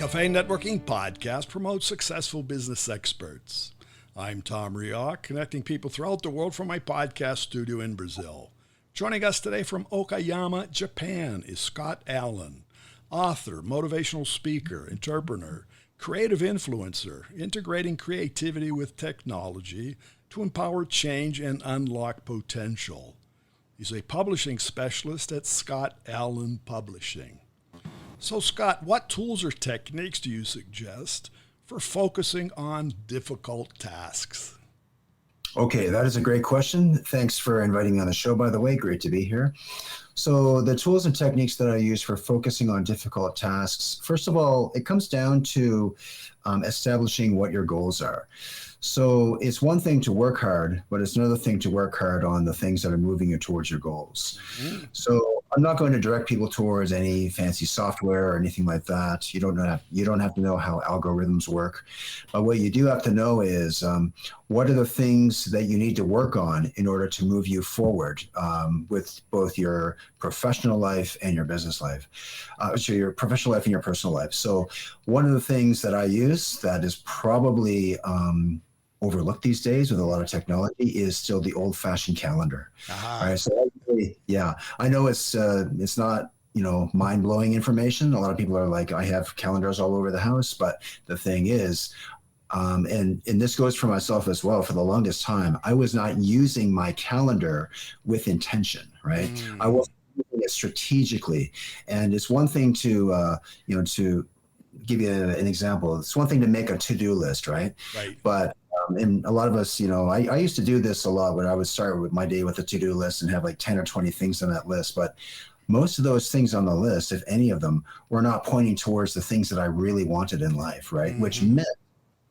Cafe Networking podcast promotes successful business experts. I'm Tom Rioch, connecting people throughout the world from my podcast studio in Brazil. Joining us today from Okayama, Japan is Scott Allan, author, motivational speaker, entrepreneur, creative influencer, integrating creativity with technology to empower change and unlock potential. He's a publishing specialist at Scott Allan Publishing. So Scott, what tools or techniques do you suggest for focusing on difficult tasks? Okay, that is a great question. Thanks for inviting me on the show, by the way. Great to be here. So the tools and techniques that I use for focusing on difficult tasks, first of all, it comes down to establishing what your goals are. So it's one thing to work hard, but it's another thing to work hard on the things that are moving you towards your goals. Mm-hmm. So I'm not going to direct people towards any fancy software or anything like that. You don't have to know how algorithms work. But what you do have to know is what are the things that you need to work on in order to move you forward with both your professional life and your business life, so your professional life and your personal life. So one of the things that I use that is probably overlooked these days with a lot of technology is still the old-fashioned calendar. Uh-huh. All right, so yeah, I know it's not mind-blowing information. A lot of people are like, I have calendars all over the house, but the thing is, and this goes for myself as well. For the longest time, I was not using my calendar with intention. Right, I wasn't using it strategically, and it's one thing to give you an example. It's one thing to make a to-do list, right? But and a lot of us, I used to do this a lot when I would start with my day with a to-do list and have like 10 or 20 things on that list. But most of those things on the list, if any of them, were not pointing towards the things that I really wanted in life, right? Mm-hmm. Which meant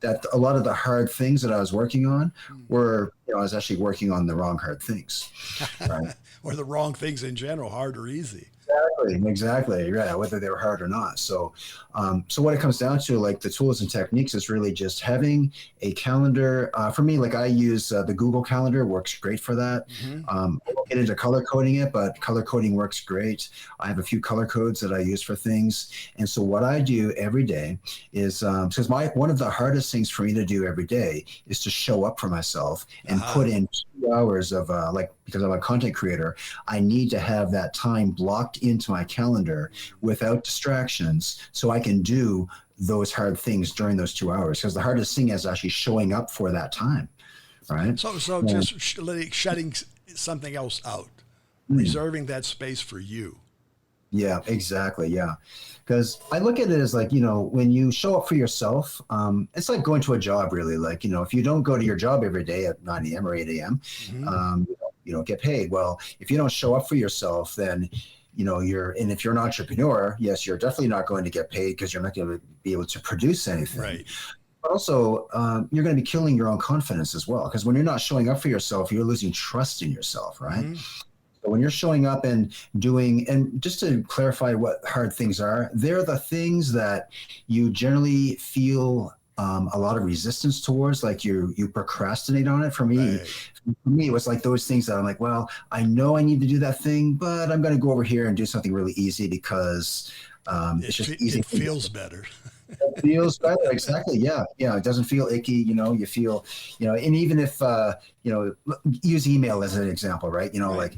that a lot of the hard things that I was working on were, I was actually working on the wrong hard things, right? Or the wrong things in general, hard or easy. Exactly. Yeah, whether they were hard or not. So, so what it comes down to, like the tools and techniques, is really just having a calendar. For me, like I use the Google Calendar, works great for that. Mm-hmm. I won't get into color coding it, but color coding works great. I have a few color codes that I use for things. And so what I do every day is, because one of the hardest things for me to do every day is to show up for myself and put in 2 hours of because I'm a content creator, I need to have that time blocked into my calendar without distractions so I can do those hard things during those 2 hours, because the hardest thing is actually showing up for that time, right? So just shutting something else out, reserving that space for you. Yeah, exactly. Yeah. Because I look at it as like, when you show up for yourself, it's like going to a job really. Like, if you don't go to your job every day at 9 a.m. or 8 a.m., you don't get paid. Well, if you don't show up for yourself, then, and if you're an entrepreneur, yes, you're definitely not going to get paid because you're not going to be able to produce anything. Right. But also, you're going to be killing your own confidence as well. Because when you're not showing up for yourself, you're losing trust in yourself, right? Mm-hmm. So when you're showing up and doing, and just to clarify what hard things are, they're the things that you generally feel a lot of resistance towards, like you procrastinate on it. For me, it was like those things that I'm like, well, I know I need to do that thing, but I'm going to go over here and do something really easy because it's just easy. It feels better. It feels better. Exactly. Yeah. Yeah. It doesn't feel icky. You feel, and even if, use email as an example, right? Like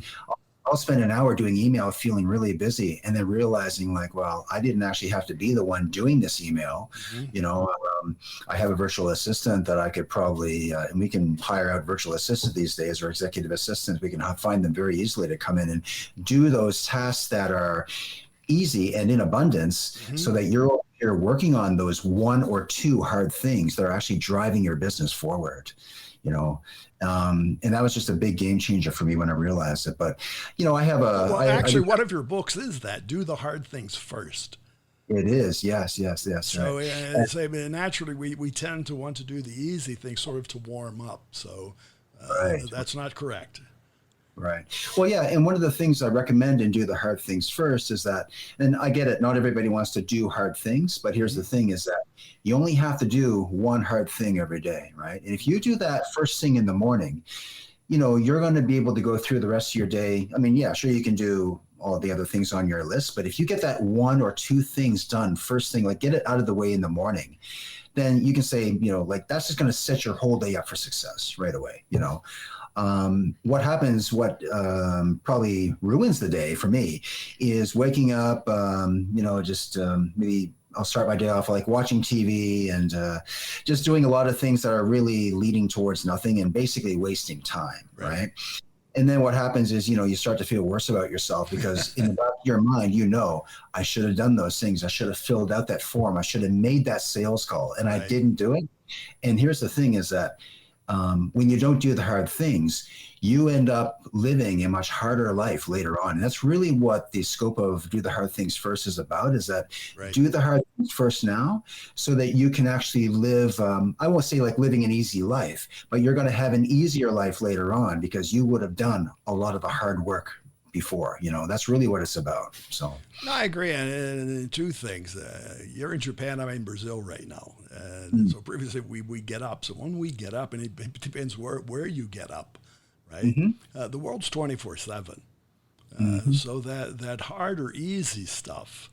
I'll spend an hour doing email feeling really busy and then realizing like, well, I didn't actually have to be the one doing this email. Mm-hmm. I have a virtual assistant that I could probably, and we can hire out virtual assistants these days, or executive assistants. We can find them very easily to come in and do those tasks that are easy and in abundance, so that you're working on those one or two hard things that are actually driving your business forward, and that was just a big game changer for me when I realized it. But, I have one of your books is that do the hard things first. It is. Yes. So naturally we tend to want to do the easy things sort of to warm up. So that's not correct. Right. Well, yeah. And one of the things I recommend and do the hard things first is that, and I get it, not everybody wants to do hard things, but here's the thing is that you only have to do one hard thing every day, right? And if you do that first thing in the morning, you're going to be able to go through the rest of your day. I mean, yeah, sure, you can do all the other things on your list. But if you get that one or two things done first thing, like get it out of the way in the morning, then you can say, like that's just going to set your whole day up for success right away. What happens, what probably ruins the day for me is waking up, maybe I'll start my day off like watching TV and just doing a lot of things that are really leading towards nothing and basically wasting time, right? And then what happens is, you start to feel worse about yourself because in the back of your mind, I should have done those things. I should have filled out that form. I should have made that sales call, and I didn't do it. And here's the thing is that when you don't do the hard things, you end up living a much harder life later on. And that's really what the scope of do the hard things first is about, is that do the hard things first now so that you can actually live, I won't say like living an easy life, but you're going to have an easier life later on because you would have done a lot of the hard work before. That's really what it's about. So no, I agree. And two things. You're in Japan, I'm in Brazil right now. And so previously we get up. So when we get up, and it depends where you get up, right? The world's 24/7. So that hard or easy stuff,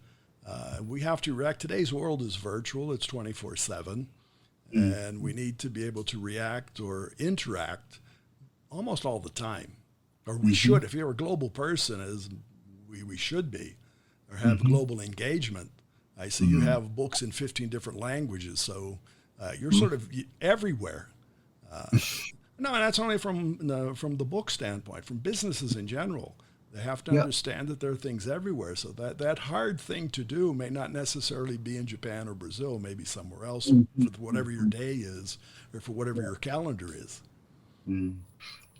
we have to react. Today's world is virtual. It's 24/7. And we need to be able to react or interact almost all the time. Or we should, if you're a global person, as we should be, or have global engagement. I see you have books in 15 different languages, so you're sort of everywhere. No, and that's only from the book standpoint. From businesses in general, they have to understand that there are things everywhere. So that hard thing to do may not necessarily be in Japan or Brazil, maybe somewhere else for whatever your day is or for whatever your calendar is.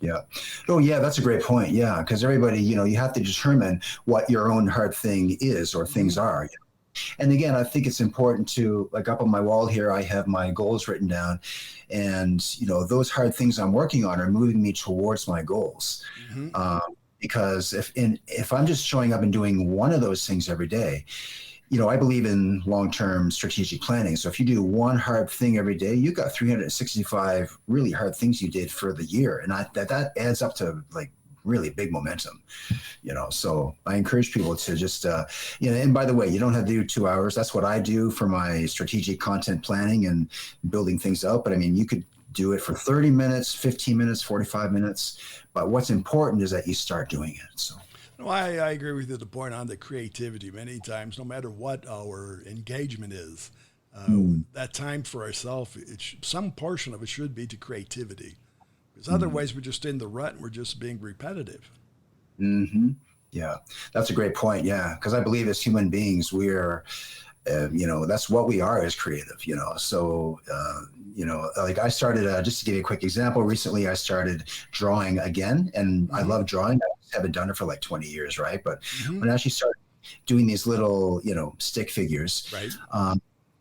Yeah. Oh, yeah, that's a great point. Yeah, because everybody, you have to determine what your own hard thing is or things are. And again, I think it's important to, like up on my wall here, I have my goals written down. And, those hard things I'm working on are moving me towards my goals. Because if I'm just showing up and doing one of those things every day, I believe in long-term strategic planning. So if you do one hard thing every day, you got 365 really hard things you did for the year. And that adds up to like really big momentum, So I encourage people to just, and by the way, you don't have to do 2 hours. That's what I do for my strategic content planning and building things out. But I mean, you could do it for 30 minutes, 15 minutes, 45 minutes. But what's important is that you start doing it. So. No, I agree with you to the point on the creativity. Many times, no matter what our engagement is, that time for ourselves, some portion of it should be to creativity. Because otherwise, we're just in the rut and we're just being repetitive. Yeah, that's a great point. Yeah, because I believe as human beings, we're, that's what we are as creative, So, like I started, just to give you a quick example, recently I started drawing again, and I love drawing. I haven't done it for like 20 years, right? But when I actually started doing these little, stick figures,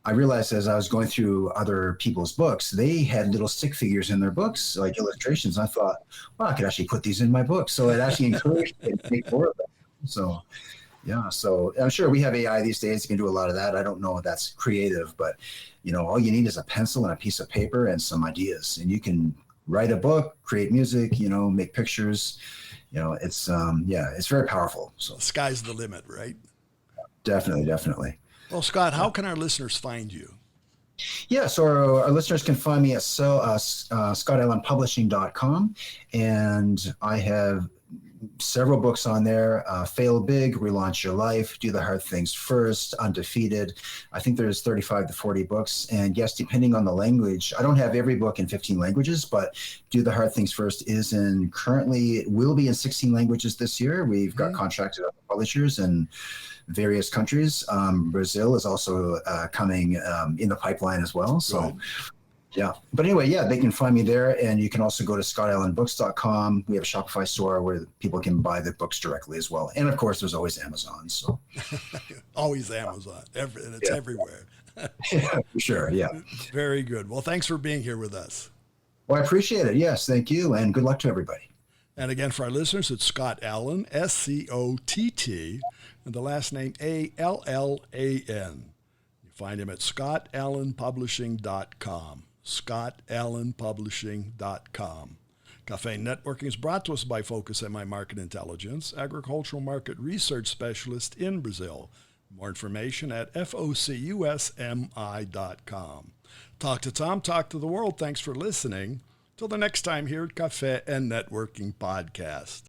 I realized as I was going through other people's books, they had little stick figures in their books, like illustrations. I thought, well, I could actually put these in my book. So it actually encouraged me to make more of them. So, yeah. So I'm sure we have AI these days. You can do a lot of that. I don't know if that's creative, but, all you need is a pencil and a piece of paper and some ideas. And you can write a book, create music, make pictures. It's, it's very powerful. So the sky's the limit, right? Definitely. Well, Scott, how can our listeners find you? Yeah, so our listeners can find me at scottallanpublishing.com, and I have several books on there. Fail Big, Relaunch Your Life, Do the Hard Things First, Undefeated. I think there's 35 to 40 books. And yes, depending on the language, I don't have every book in 15 languages, but Do the Hard Things First is currently, it will be in 16 languages this year. We've got contracted publishers in various countries. Brazil is also coming in the pipeline as well. So yeah, but anyway, they can find me there, and you can also go to scottallanbooks.com. We have a Shopify store where people can buy the books directly as well. And of course, there's always Amazon. So always Amazon, and it's everywhere. Yeah, for sure. Yeah. Very good. Well, thanks for being here with us. Well, I appreciate it. Yes, thank you, and good luck to everybody. And again, for our listeners, it's Scott Allan, SCOTT, and the last name ALLAN. You find him at scottallanpublishing.com. scottallanpublishing.com. Cafe Networking is brought to us by Focus MI Market Intelligence, agricultural market research specialist in Brazil. More information at focusmi.com. Talk to Tom, talk to the world. Thanks for listening. Till the next time here at Cafe and Networking Podcast.